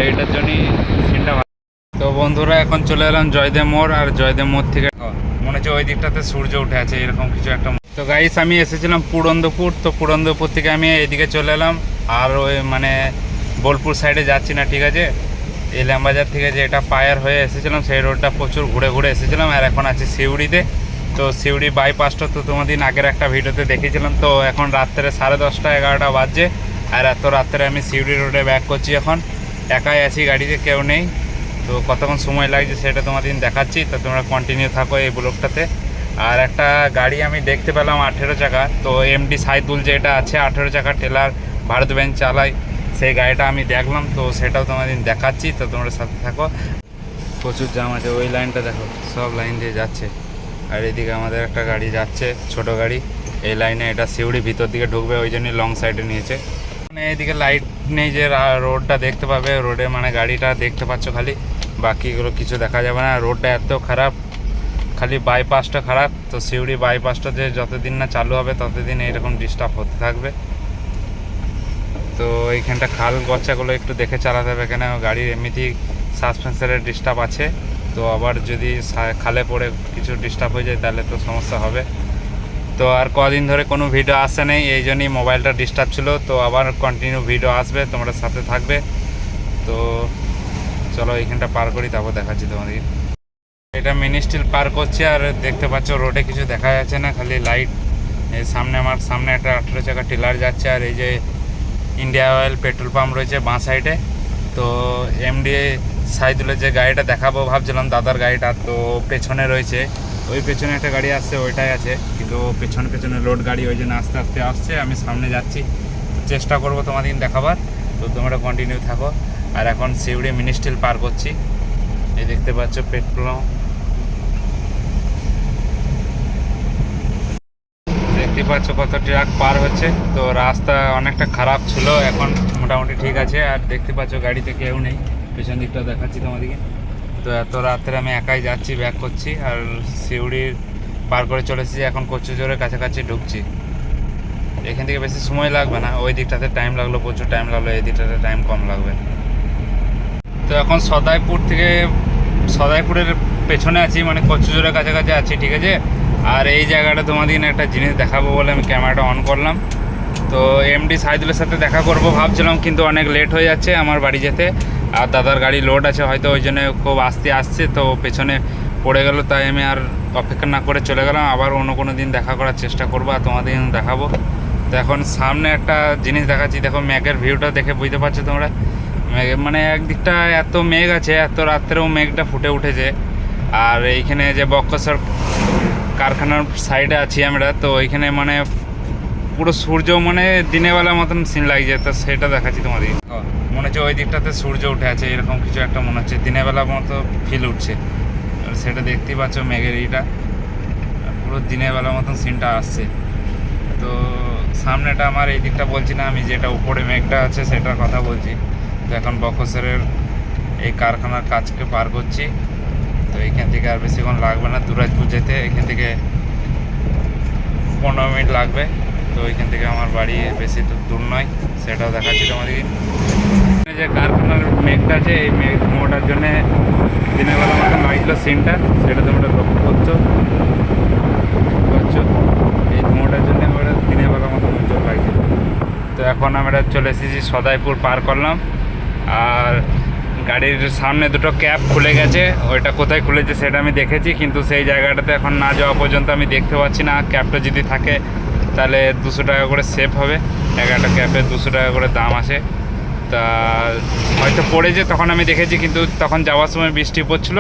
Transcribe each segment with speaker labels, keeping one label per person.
Speaker 1: এইটার জন্যই সিনটা ভালো। তো বন্ধুরা এখন চলে এলাম জয়দেব মোড়, আর জয়দেব মোড় থেকে মনে হচ্ছে ওই দিকটাতে সূর্য উঠে আছে এরকম কিছু একটা। তো গাইস আমি এসেছিলাম পুরন্দপুর, তো পুরন্দপুর থেকে আমি এদিকে চলে এলাম, আর ওই মানে বোলপুর সাইডে যাচ্ছি না, ঠিক আছে। ইলামবাজার থেকে যে এটা পায়ার হয়ে এসেছিলাম সেই রোডটা প্রচুর ঘুরে ঘুরে এসেছিলাম, আর এখন আছি সিউড়িতে। তো সিউড়ি বাইপাসটা তো তোমাদের আগের একটা ভিডিওতে দেখেছিলাম। তো এখন রাত্রে 10:30 11টা বাজছে, আর এত রাত্রে আমি সিউড়ি রোডে ব্যাক করছি। এখন একাই আছি, গাড়িতে কেউ নেই। তো কতক্ষণ সময় লাগছে সেটা তোমাদের দেখাচ্ছি, তো তোমরা কন্টিনিউ থাকো এই ব্লগটাতে। আর একটা গাড়ি আমি দেখতে পেলাম 18 চাকা, তো এমডি সাইদুল যেটা আছে 18 চাকা টেলার ভারত বেঞ্চ চালায়, সেই গাড়িটা আমি দেখলাম, তো সেটাও তোমাদের দেখাচ্ছি, তো তোমরা সাথে থাকো। প্রচুর জাম আছে, ওই লাইনটা দেখো সব লাইন দিয়ে যাচ্ছে, আর এদিকে আমাদের একটা গাড়ি যাচ্ছে ছোট গাড়ি এই লাইনে, এটা সিউড়ি ভিতর দিকে ঢুকবে, ওই জন্যই লং সাইডে নিয়েছে। মানে এইদিকে লাইট নেই, যে রোডটা দেখতে পাবে, রোডে মানে গাড়িটা দেখতে পাচ্ছ খালি, বাকিগুলো কিছু দেখা যাবে না। রোডটা এত খারাপ, খালি বাইপাসটা খারাপ। তো সিউড়ি বাইপাসটা যে যতদিন না চালু হবে ততদিন এইরকম ডিস্টার্ব হতে থাকবে। তো এইখানটা খাল গচ্ছাগুলো একটু দেখে চালাতে হবে, কেন গাড়ির এমনিতেই সাসপেন্সারের ডিস্টার্ব আছে। তো আবার যদি খালে পড়ে কিছু ডিস্টার্ব হয়ে যায় তাহলে তো সমস্যা হবে। তো আর কদিন ধরে কোনো ভিডিও আসে নেই, এই জন্যই মোবাইলটা ডিস্টার্ব ছিল। তো আবার কন্টিনিউ ভিডিও আসবে, তোমরা সাথে থাকবে। তো চলো এইখানটা পার করি, তারপর দেখাচ্ছি তোমাদের। এটা মিনি স্টিল পার করছে, আর দেখতে পাচ্ছ রোডে কিছু দেখা যাচ্ছে না, খালি লাইট। এই সামনে আমার সামনে একটা 18 চাকা টিলার যাচ্ছে, আর এই যে ইন্ডিয়া অয়েল পেট্রোল পাম্প রয়েছে বাঁ সাইডে। তো এমডি সাইদুলের যে গাড়িটা দেখাবো ভাবছিলাম দাদার গাড়িটা, তো পেছনে রয়েছে, ওই পেছনে একটা গাড়ি আসছে, ওইটাই আছে, কিন্তু পেছনে পেছনে লোড গাড়ি, ওই জন্য আস্তে আস্তে আসছে, আমি সামনে যাচ্ছি। চেষ্টা করবো তোমাদের দেখাবার, তো তোমরা কন্টিনিউ থাকো। আর এখন সিউড়ি মিনি স্টিল পার করছি, এই দেখতে পাচ্ছ পেট্রোল দেখতে পাচ্ছ কত ট্রাক পার হচ্ছে। তো রাস্তা অনেকটা খারাপ ছিল, এখন মোটামুটি ঠিক আছে। আর দেখতে পাচ্ছ গাড়িতে কেউ নেই, পেছন দিকটা দেখাচ্ছি তোমাদেরকে। তো এত রাত্রে আমি একাই যাচ্ছি, ব্যাক করছি, আর সিউড়ির পার করে চলে এসেছি, এখন কচুজোরের কাছাকাছি ঢুকছি। এখান থেকে বেশি সময় লাগবে না, ওই দিকটাতে টাইম লাগলো, প্রচুর টাইম লাগলো, এই দিকটাতে টাইম কম লাগবে। তো এখন সদাইপুরের পেছনে আছি, মানে কচুজোরের কাছাকাছি আছি, ঠিক আছে। আর এই জায়গাটা তোমাদের একটা জিনিস দেখাবো বলে আমি ক্যামেরাটা অন করলাম। তো এমডি সাইদুলের সাথে দেখা করব ভাবছিলাম, কিন্তু অনেক লেট হয়ে যাচ্ছে আমার বাড়ি যেতে, আর দাদার গাড়ি লোড আছে হয়তো, ওই জন্য খুব আস্তে আসছে, তো পেছনে পড়ে গেল, তাই আমি আর অপেক্ষা না করে চলে গেলাম। আবার অন্য কোনো দিন দেখা করার চেষ্টা করবো, আর তোমাদের দেখাবো। তো এখন সামনে একটা জিনিস দেখাচ্ছি, দেখো মেঘের ভিউটা দেখে বুঝতে পারছো তোমরা। মানে একদিকটা এত মেঘ আছে, এত রাত্রেও মেঘটা ফুটে উঠেছে। আর এইখানে যে বক্কসর কারখানার সাইডে আছি আমরা, তো ওইখানে মানে পুরো সূর্য মানে দিনের বেলার মতন সিন লাগছে, তো সেটা দেখাচ্ছি তোমাদের। মনে হচ্ছে ওই দিকটাতে সূর্য উঠে আছে এরকম কিছু একটা মনে হচ্ছে, দিনের বেলার মতো ফিল উঠছে। সেটা দেখতেই পাচ্ছ মেঘের এইটা, পুরো দিনের বেলার মতন সিনটা আসছে। তো সামনেটা আমার এই দিকটা বলছি না, আমি যেটা উপরে মেঘটা আছে সেটার কথা বলছি। তো এখন বক্কসরের এই কারখানার কাজকে পার করছি। তো এইখান থেকে আর বেশিক্ষণ লাগবে না দুরাজপুর যেতে, এখান থেকে 15 মিনিট লাগবে। তো ওইখান থেকে আমার বাড়ি বেশি দূর নয়, সেটাও দেখাচ্ছি তোমাদেরকে। যে কারখানার মেঘটা আছে, এই মেঘ ধোঁয়াটার জন্যে দিনের বেলা মতন লাগছিল সিনটা, সেটা তোমরা লক্ষ্য করছো। এই ধোঁয়াটার জন্য আমরা দিনের বেলা মতন উজ্জ্বল লাগছে। তো এখন আমরা চলে এসেছি সদাইপুর পার করলাম, আর গাড়ির সামনে দুটো ক্যাপ খুলে গেছে, ওইটা কোথায় খুলেছে সেটা আমি দেখেছি, কিন্তু সেই জায়গাটাতে এখন না যাওয়া পর্যন্ত আমি দেখতে পাচ্ছি না। ক্যাপটা যদি থাকে তাহলে 200 টাকা করে সেভ হবে, 11টা ক্যাপে 200 টাকা করে দাম আছে। তা হয়তো পড়েছে, তখন আমি দেখেছি, কিন্তু তখন যাওয়ার সময় বৃষ্টি পড়ছিল,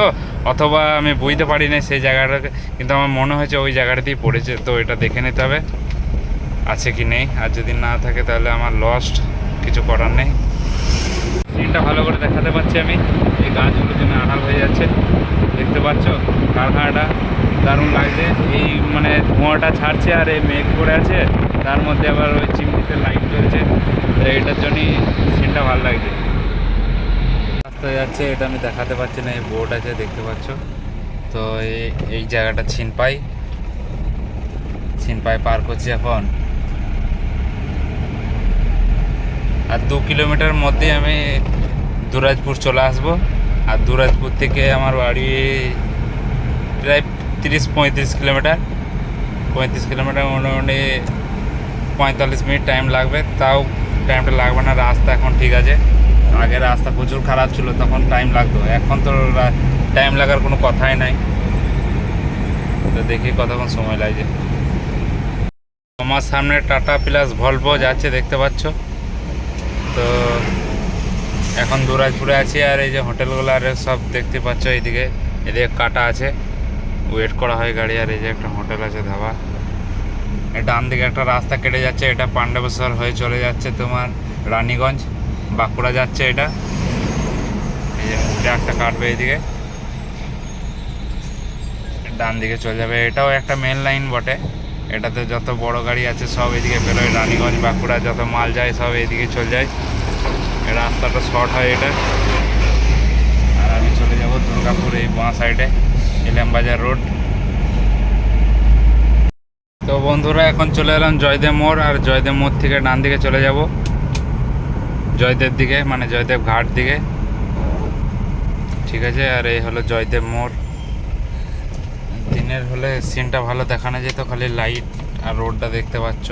Speaker 1: অথবা আমি বুঝতে পারি না সেই জায়গাটাকে, কিন্তু আমার মনে হয়েছে ওই জায়গাটাতেই পড়েছে। তো এটা দেখে নিতে হবে আছে কি নেই, আর যদি না থাকে তাহলে আমার লস্ট, কিছু করার নেই। সিনটা ভালো করে দেখাতে পাচ্ছি আমি, এই গাছগুলোর জন্য আড়াল হয়ে যাচ্ছে, দেখতে পাচ্ছ কারখানাটা দারুণ লাগছে। এই মানে ধোঁয়াটা ছাড়ছে, আর এই মেঘ করে আছে, তার মধ্যে আবার ওই চিমনিতে লাইট জ্বলছে, তো এইটার জন্যই সিনটা ভালো লাগছে। রাস্তা যাচ্ছে, এটা আমি দেখাতে পারছি না, এই বোর্ড আছে দেখতে পাচ্ছ। তো এই জায়গাটা ছিনপাই পার করছি এখন, আর 2 কিলোমিটার মধ্যে আমি দুরাজপুর চলে আসবো। আর দুরাজপুর থেকে আমার বাড়ি প্রায় 30-35 কিলোমিটার। 35 কিলোমিটার মোটামুটি 45 মিনিট টাইম লাগবে। তাও টাইমটা লাগবে না, রাস্তা এখন ঠিক আছে। আগে রাস্তা প্রচুর খারাপ ছিল, তখন টাইম লাগতো। এখন তো টাইম লাগার কোনো কথাই নাই। তো দেখি কতক্ষণ সময় লাগছে। আমার সামনে টাটা প্লাস ভলভো যাচ্ছে, দেখতে পাচ্ছ। তো এখন দুরাজপুরে আছি। আর এই যে হোটেলগুলো আর সব দেখতে পাচ্ছ, এইদিকে এদিকে কাটা আছে, ওয়েট করা হয় গাড়ি। আর এই যে একটা হোটেল আছে, ধাবা। ডান দিকে একটা রাস্তা কেটে যাচ্ছে, এটা পাণ্ডবেশ্বর হয়ে চলে যাচ্ছে তোমার রানীগঞ্জ, বাঁকুড়া যাচ্ছে এটা। এই যে মুখে একটা কাটবে এইদিকে, ডান দিকে চলে যাবে। এটাও একটা মেন লাইন বটে। এটাতে যত বড় গাড়ি আছে সব এদিকে বেরোয়, রানীগঞ্জ বাঁকুড়া যত মাল যায় সব এদিকে চলে যায়। এই রাস্তাটা শর্ট হয় এটা। আর আমি চলে যাব দুর্গাপুর, এই বাঁ সাইডে ইলামবাজার রোড। তো বন্ধুরা এখন চলে এলাম জয়দেব মোড়। আর জয়দেব মোড় থেকে ডান দিকে চলে যাব জয়দেব দিকে, মানে জয়দেব ঘাট দিকে, ঠিক আছে। আর এই হলো জয়দেব মোড়। দিনের হলে সিনটা ভালো দেখানো যেত, খালি লাইট আর রোডটা দেখতে পাচ্ছ,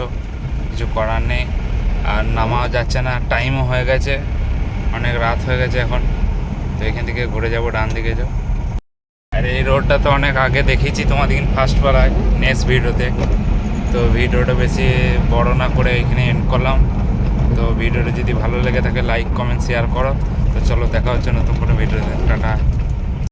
Speaker 1: কিছু করার নেই। আর নামাও যাচ্ছে না, টাইমও হয়ে গেছে, অনেক রাত হয়ে গেছে এখন। তো এখান থেকে ঘুরে যাব ডান দিকে যাও। আর এই রোডটা তো অনেক আগে দেখিয়েছি তোমাদের ফার্স্ট পাড়ায় নেক্সট ভিডিওতে। তো ভিডিওটা বেশি বড় না করে এখানে এন্ড করলাম। তো ভিডিওটা যদি ভালো লেগে থাকে লাইক কমেন্ট শেয়ার করো। তো চলো দেখা হচ্ছে নতুন কোনো ভিডিওতে। টাটা।